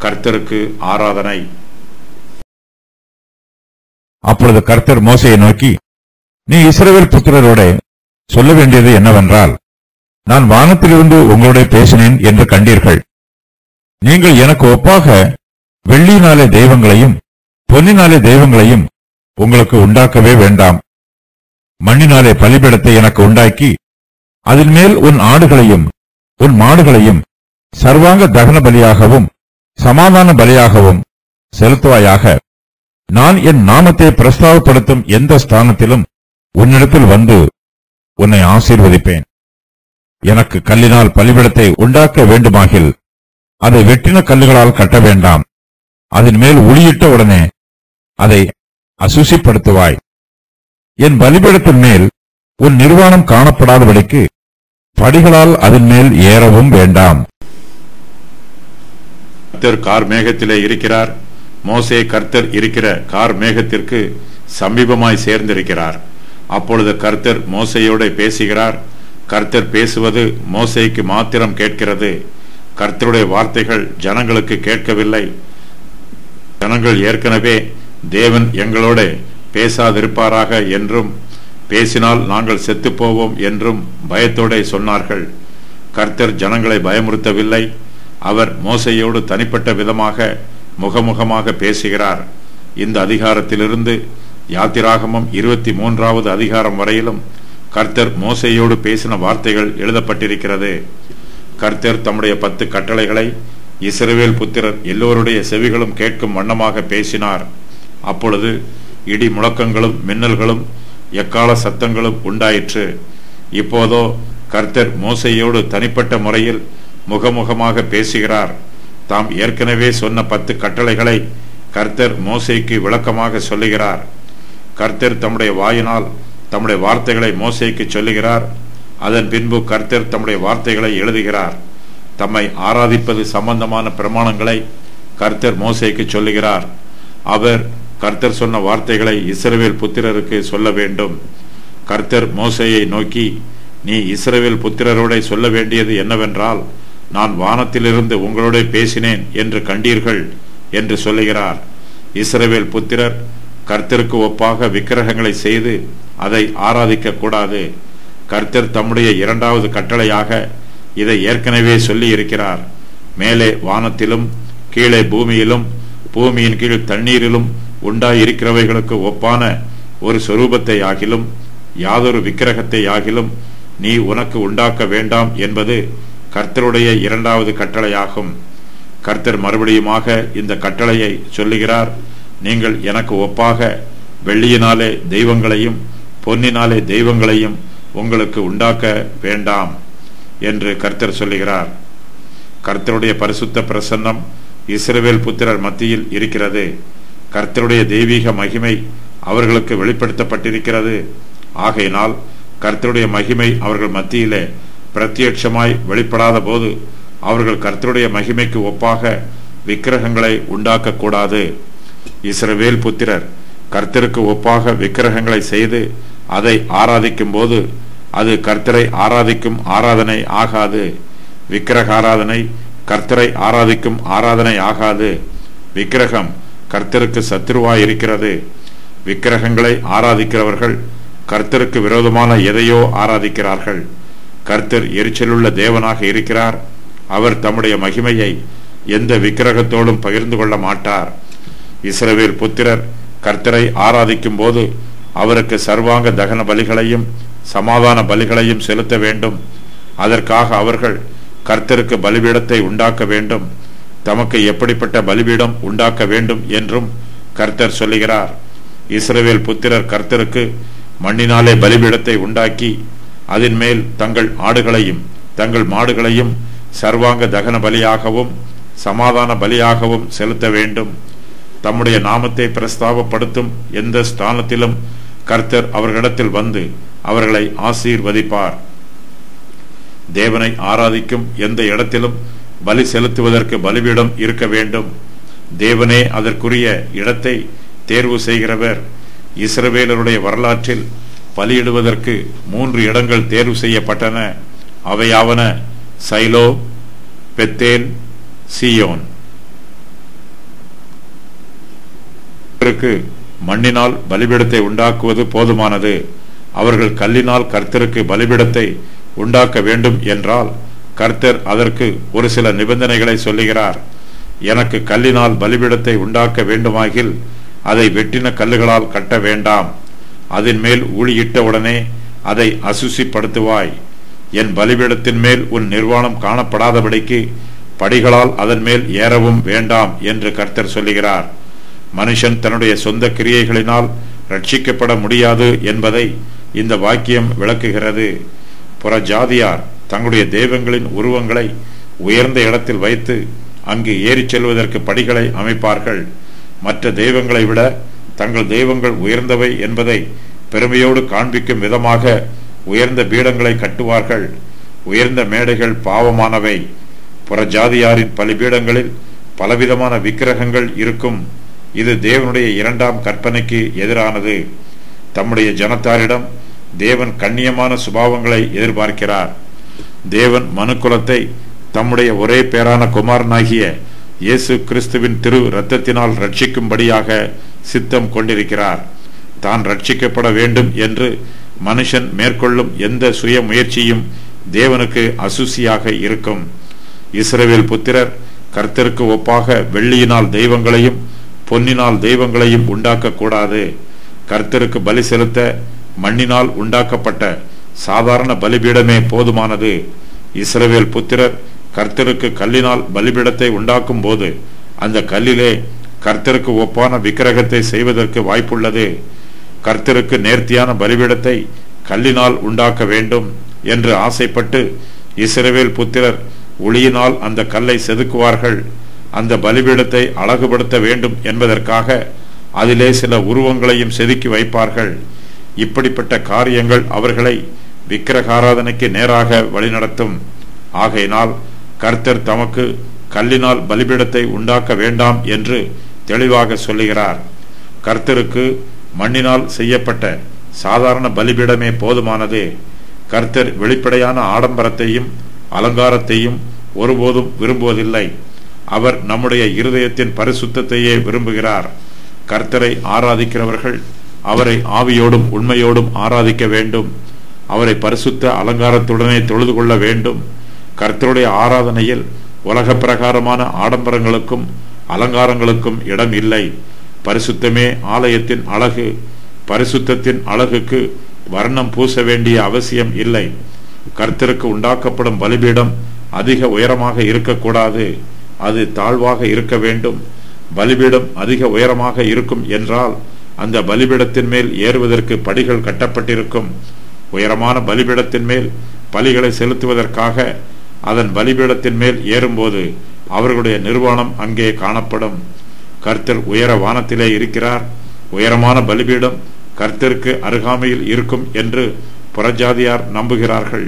கர்த்தருக்கு ஆராதனை. அப்பொழுது கர்த்தர் மோசேயை நோக்கி, நீ இஸ்ரவேல் புத்திரரோட சொல்ல வேண்டியது என்னவென்றால், நான் வானத்திலிருந்து உங்களோட பேசினேன் என்று கண்டீர்கள். நீங்கள் எனக்கு ஒப்பாக வெள்ளியினாலே தெய்வங்களையும் பொன்னினாலே தெய்வங்களையும் உங்களுக்கு உண்டாக்கவே வேண்டாம். மண்ணினாலே பலிபீடத்தை எனக்கு உண்டாக்கி அதன் மேல் உன் ஆடுகளையும் உன் மாடுகளையும் சர்வாங்க தகன பலியாகவும் சமாதான பலியாகவும் செலுத்துவாயாக. நான் என் நாமத்தை பிரஸ்தாவப்படுத்தும் எந்த ஸ்தானத்திலும் உன்னிடத்தில் வந்து உன்னை ஆசீர்வதிப்பேன். எனக்கு கல்லினால் பலிபீடத்தை உண்டாக்க வேண்டுமாகில் அதை வெட்டின கல்லுகளால் கட்ட வேண்டாம். அதன் மேல் உளியிட்ட உடனே அதை அசுசிப்படுத்துவாய். என் பலிபீடத்தின் மேல் உன் நிர்வாணம் காணப்படாதபடிக்கு படிகளால் அதன் மேல் ஏறவும் வேண்டாம். கர்த்தர் கார் மேகத்திலே இருக்கிறார். மோசே கர்த்தர் இருக்கிற கார் மேகத்திற்கு சமீபமாய் சேர்ந்திருக்கிறார். அப்பொழுது கர்த்தர் மோசேயோடு பேசுகிறார். கர்த்தர் பேசுவது மோசேக்கு மாத்திரம் கேட்கிறது. கர்த்தருடைய வார்த்தைகள் ஜனங்களுக்கு கேட்கவில்லை. ஜனங்கள் ஏற்கனவே தேவன் எங்களோட பேசாதிருப்பாராக என்றும் பேசினால் நாங்கள் செத்துப்போவோம் என்றும் பயத்தோட சொன்னார்கள். கர்த்தர் ஜனங்களை பயமுறுத்தவில்லை. அவர் மோசேயோடு தனிப்பட்ட விதமாக முகமுகமாக பேசுகிறார். இந்த அதிகாரத்திலிருந்து யாத்திராகமம் 23வது அதிகாரம் வரையிலும் கர்த்தர் மோசேயோடு பேசின வார்த்தைகள் எழுதப்பட்டிருக்கிறது. கர்த்தர் தம்முடைய 10 கட்டளைகளை இஸ்ரவேல் புத்திரர் எல்லோருடைய செவிகளும் கேட்கும் வண்ணமாக பேசினார். அப்பொழுது இடி முழக்கங்களும் மின்னல்களும் எக்கால சத்தங்களும் உண்டாயிற்று. இப்போதோ கர்த்தர் மோசேயோடு தனிப்பட்ட முறையில் முகமுகமாக பேசுகிறார். தாம் ஏற்கனவே சொன்ன 10 கட்டளைகளை கர்த்தர் மோசேக்கு விளக்கமாக சொல்லுகிறார். கர்த்தர் தம்முடைய வாயினால் தம்முடைய வார்த்தைகளை மோசேக்கு சொல்லுகிறார். அதன் பின்பு கர்த்தர் தம்முடைய வார்த்தைகளை எழுதுகிறார். தம்மை ஆராதிப்பது சம்பந்தமான பிரமாணங்களை கர்த்தர் மோசேக்கு சொல்லுகிறார். அவர் கர்த்தர் சொன்ன வார்த்தைகளை இஸ்ரவேல் புத்திரருக்கு சொல்ல வேண்டும். கர்த்தர் மோசேயை நோக்கி, நீ இஸ்ரவேல் புத்திரரோட சொல்ல வேண்டியது என்னவென்றால், நான் வானத்திலிருந்து உங்களோட பேசினேன் என்று கண்டீர்கள் என்று சொல்லுகிறார். இஸ்ரவேல் புத்திரர் கர்த்தருக்கு ஒப்பாக விக்கிரகங்களை செய்து அதை ஆராதிக்க கூடாது. கர்த்தர் தம்முடைய 2வது கட்டளையாக இதை ஏற்கனவே சொல்லி இருக்கிறார். மேலே வானத்திலும் கீழே பூமியிலும் பூமியின் கீழ் தண்ணீரிலும் உண்டாயிருக்கிறவைகளுக்கு ஒப்பான ஒரு சொரூபத்தை ஆகிலும் யாதொரு விக்கிரகத்தை ஆகிலும் நீ உனக்கு உண்டாக்க வேண்டாம் என்பது கர்த்தருடைய 2வது கட்டளையாகும். கர்த்தர் மறுபடியுமாக இந்த கட்டளையை சொல்லுகிறார். நீங்கள் எனக்கு ஒப்பாக வெள்ளியினாலே தெய்வங்களையும் பொன்னினாலே தெய்வங்களையும் உங்களுக்கு உண்டாக்க வேண்டாம் என்று கர்த்தர் சொல்லுகிறார். கர்த்தருடைய பரிசுத்த பிரசன்னம் இஸ்ரவேல் புத்திரர் மத்தியில் இருக்கிறது. கர்த்தருடைய தெய்வீக மகிமை அவர்களுக்கு வெளிப்படுத்தப்பட்டிருக்கிறது. ஆகையினால் கர்த்தருடைய மகிமை அவர்கள் மத்தியிலே பிரத்யட்சமாய் வெளிப்படாத போது அவர்கள் கர்த்தருடைய மகிமைக்கு ஒப்பாக விக்கிரகங்களை உண்டாக்க கூடாது. இஸ்ரவேல் புத்திரர் கர்த்தருக்கு ஒப்பாக விக்கிரகங்களை செய்து அதை ஆராதிக்கும் போது அது கர்த்தரை ஆராதிக்கும் ஆராதனை ஆகாது. விக்கிரக ஆராதனை கர்த்தரை ஆராதிக்கும் ஆராதனை ஆகாது. விக்கிரகம் கர்த்தருக்கு சத்துருவாய் இருக்கிறது. விக்கிரகங்களை ஆராதிக்கிறவர்கள் கர்த்தருக்கு விரோதமான எதையோ ஆராதிக்கிறார்கள். கர்த்தர் எரிச்சலுள்ள தேவனாக இருக்கிறார். அவர் தம்முடைய மகிமையை எந்த விக்கிரகத்தோடும் பகிர்ந்து கொள்ள மாட்டார். இஸ்ரவேல் புத்திரர் கர்த்தரை ஆராதிக்கும் போது அவருக்கு சர்வாங்க தகன பலிகளையும் சமாதான பலிகளையும் செலுத்த வேண்டும். அதற்காக அவர்கள் கர்த்தருக்கு பலிபீடத்தை உண்டாக்க வேண்டும். தமக்கு எப்படிப்பட்ட பலிபீடம் உண்டாக்க வேண்டும் என்றும் கர்த்தர் சொல்லுகிறார். இஸ்ரவேல் புத்திரர் கர்த்தருக்கு மண்ணினாலே பலிபீடத்தை உண்டாக்கி அதன் மேல் தங்கள் ஆடுகளையும் தங்கள் மாடுகளையும் சர்வாங்க தகன பலியாகவும் சமாதான பலியாகவும் செலுத்த வேண்டும். தம்முடைய நாமத்தை பிரஸ்தாபப்படுத்தும் எந்த ஸ்தானத்திலும் கர்த்தர் அவர்களிடத்தில் வந்து அவர்களை ஆசீர்வதிப்பார். தேவனை ஆராதிக்கும் எந்த இடத்திலும் பலி செலுத்துவதற்கு பலிபீடம் இருக்க வேண்டும். தேவனே அதற்குரிய இடத்தை தேர்வு செய்கிறவர். இஸ்ரவேலருடைய வரலாற்றில் பலியிடுவதற்கு 3 இடங்கள் தேர்வு செய்யப்பட்டன. அவையாவன சைலோ, பெத்தேல், சீயோன். கர்த்தருக்கு மண்ணினால் பலிபீடத்தை உண்டாக்குவது போதுமானது. அவர்கள் கல்லினால் கர்த்தருக்கு பலிபீடத்தை உண்டாக்க வேண்டும் என்றால் கர்த்தர் அதற்கு ஒரு சில நிபந்தனைகளை சொல்லுகிறார். எனக்கு கல்லினால் பலிபீடத்தை உண்டாக்க வேண்டுமாகில் அதை வெட்டின கல்லுகளால் கட்ட வேண்டாம். அதன் மேல் ஊழியிட்ட உடனே அதை அசுசிப்படுத்துவாய். என் பலிபீடத்தின் மேல் உன் நிர்வாணம் காணப்படாதபடிக்கு படிகளால் அதன் மேல் ஏறவும் வேண்டாம் என்று கர்த்தர் சொல்லுகிறார். மனுஷன் தன்னுடைய சொந்த கிரியைகளினால் ரட்சிக்கப்பட முடியாது என்பதை இந்த வாக்கியம் விளக்குகிறது. புற ஜாதியார் தங்களுடைய தெய்வங்களின் உருவங்களை உயர்ந்த இடத்தில் வைத்து அங்கு ஏறிச் செல்வதற்கு படிகளை அமைப்பார்கள். மற்ற தெய்வங்களை விட தங்கள் தெய்வங்கள் உயர்ந்தவை என்பதை பெருமையோடு காண்பிக்கும் விதமாக உயர்ந்த பீடங்களை கட்டுவார்கள். உயர்ந்த மேடைகள் பாவமானவை. புறஜாதியாரின் பலிபீடங்களில் பலவிதமான விக்கிரகங்கள் இருக்கும். இது தேவனுடைய இரண்டாம் கற்பனைக்கு எதிரானது. தம்முடைய ஜனத்தாரிடம் தேவன் கண்ணியமான சுபாவங்களை எதிர்பார்க்கிறார். தேவன் மனுக்குலத்தை தம்முடைய ஒரே பேரான குமாரனாகிய இயேசு கிறிஸ்துவின் திரு இரத்தத்தினால் ரட்சிக்கும்படியாக சித்தம் கொண்டிருக்கிறார். தான் ரட்சிக்கப்பட வேண்டும் என்று மனுஷன் மேற்கொள்ளும் எந்த சுய முயற்சியும் தேவனுக்கு அசுசியாக இருக்கும். இஸ்ரவேல் புத்திரர் கர்த்தருக்கு ஒப்பாக வெள்ளியினால் தெய்வங்களையும் பொன்னினால் தெய்வங்களையும் உண்டாக்க கூடாது. கர்த்தருக்கு பலி செலுத்த மண்ணினால் உண்டாக்கப்பட்ட சாதாரண பலிபீடமே போதுமானது. இஸ்ரவேல் புத்திரர் கர்த்தருக்கு கல்லினால் பலிபீடத்தை உண்டாக்கும் போது அந்த கல்லிலே கர்த்தருக்கு ஒப்பான விக்கிரகத்தை செய்வதற்கு வாய்ப்புள்ளது. கர்த்தருக்கு நேர்த்தியான பலிபீடத்தை கல்லினால் உண்டாக்க வேண்டும் என்று ஆசைப்பட்டு இஸ்ரவேல் புத்திரர் ஒளியினால் அந்த கல்லை செதுக்குவார்கள். அந்த பலிபீடத்தை அழகுபடுத்த வேண்டும் என்பதற்காக அதிலே சில உருவங்களையும் செதுக்கி வைப்பார்கள். இப்படிப்பட்ட காரியங்கள் அவர்களை விக்கிரகாராதனைக்கு நேராக வழிநடத்தும். ஆகையினால் கர்த்தர் தமக்கு கல்லினால் பலிபீடத்தை உண்டாக்க வேண்டாம் என்று தெளிவாக சொல்லுகிறார். கர்த்தருக்கு மண்ணினால் செய்யப்பட்ட சாதாரண பலிபீடமே போதுமானது. கர்த்தர் வெளிப்படையான ஆடம்பரத்தையும் அலங்காரத்தையும் ஒருபோதும் விரும்புவதில்லை. அவர் நம்முடைய இருதயத்தின் பரிசுத்தத்தையே விரும்புகிறார். கர்த்தரை ஆராதிக்கிறவர்கள் அவரை ஆவியோடும் உண்மையோடும் ஆராதிக்க வேண்டும். அவரை பரிசுத்த அலங்காரத்துடனே தொழுது கொள்ள வேண்டும். கர்த்தருடைய ஆராதனையில் உலக பிரகாரமான ஆடம்பரங்களுக்கும் அலங்காரங்களுக்கும் இடம் இல்லை. பரிசுத்தமே ஆலயத்தின் அழகு. பரிசுத்தத்தின் அழகுக்கு வர்ணம் பூச வேண்டிய அவசியம் இல்லை. கர்த்தருக்கு உண்டாக்கப்படும் பலிபீடம் அதிக உயரமாக இருக்கக்கூடாது. அது தாழ்வாக இருக்க வேண்டும். பலிபீடம் அதிக உயரமாக இருக்கும் என்றால் அந்த பலிபீடத்தின் மேல் ஏறுவதற்கு படிகள் கட்டப்பட்டிருக்கும். உயரமான பலிபீடத்தின் மேல் பலிகளை செலுத்துவதற்காக அதன் பலிபீடத்தின் மேல் ஏறும்போது அவர்களுடைய நிர்வாணம் அங்கே காணப்படும். கர்த்தர் உயர வானத்திலே இருக்கிறார். உயரமான பலிபீடம் கர்த்தருக்கு அருகாமையில் இருக்கும் என்று புறஜாதியார் நம்புகிறார்கள்.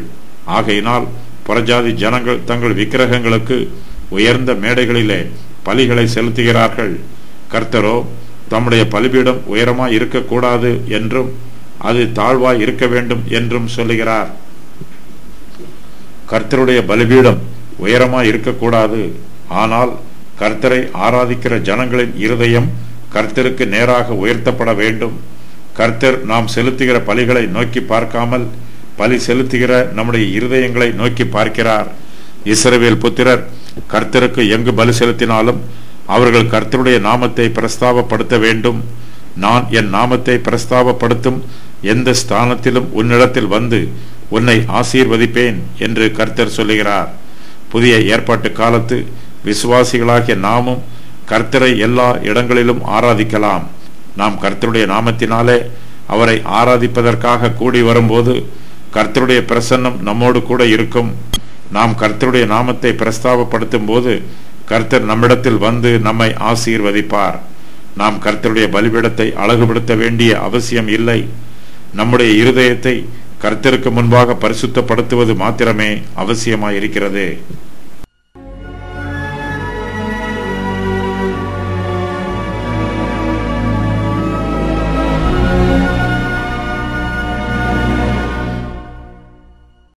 ஆகையினால் புறஜாதி ஜனங்கள் தங்கள் விக்கிரகங்களுக்கு உயர்ந்த மேடைகளிலே பலிகளை செலுத்துகிறார்கள். கர்த்தரோ தம்முடைய பலிபீடம் உயரமாய் இருக்கக்கூடாது என்றும் அது தாழ்வாய் இருக்க வேண்டும் என்றும் சொல்லுகிறார். கர்த்தருடைய பலிபீடம் உயரமாய் இருக்கக்கூடாது. ஆனால் கர்த்தரை ஆராதிக்கிற ஜனங்களின் இருதயம் கர்த்தருக்கு நேராக உயர்த்தப்பட வேண்டும். கர்த்தர் நாம் செலுத்துகிற பலிகளை நோக்கி பார்க்காமல் பலி செலுத்துகிற நம்முடைய இருதயங்களை நோக்கி பார்க்கிறார். இஸ்ரவேல் புத்திரர் கர்த்தருக்கு எங்கு பலி செலுத்தினாலும் அவர்கள் கர்த்தருடைய நாமத்தை பிரஸ்தாபப்படுத்த வேண்டும். நான் என் நாமத்தை பிரஸ்தாபப்படுத்தும் எந்த ஸ்தானத்திலும் உன்னிடத்தில் வந்து உன்னை ஆசீர்வதிப்பேன் என்று கர்த்தர் சொல்லுகிறார். புதிய ஏற்பாட்டு காலத்து விசுவாசிகளாகிய நாமும் கர்த்தரை எல்லா இடங்களிலும் ஆராதிக்கலாம். நாம் கர்த்தருடைய நாமத்தினாலே அவரை ஆராதிப்பதற்காக கூடி வரும்போது கர்த்தருடைய பிரசன்னம் நம்மோடு கூட இருக்கும். நாம் கர்த்தருடைய நாமத்தை பிரஸ்தாபப்படுத்தும் போது கர்த்தர் நம்மிடத்தில் வந்து நம்மை ஆசீர்வதிப்பார். நாம் கர்த்தருடைய பலிபீடத்தை அழகுபடுத்த வேண்டிய அவசியம் இல்லை. நம்முடைய இருதயத்தை கர்த்தருக்கு முன்பாக பரிசுத்தப்படுத்துவது மாத்திரமே அவசியமாயிருக்கிறது.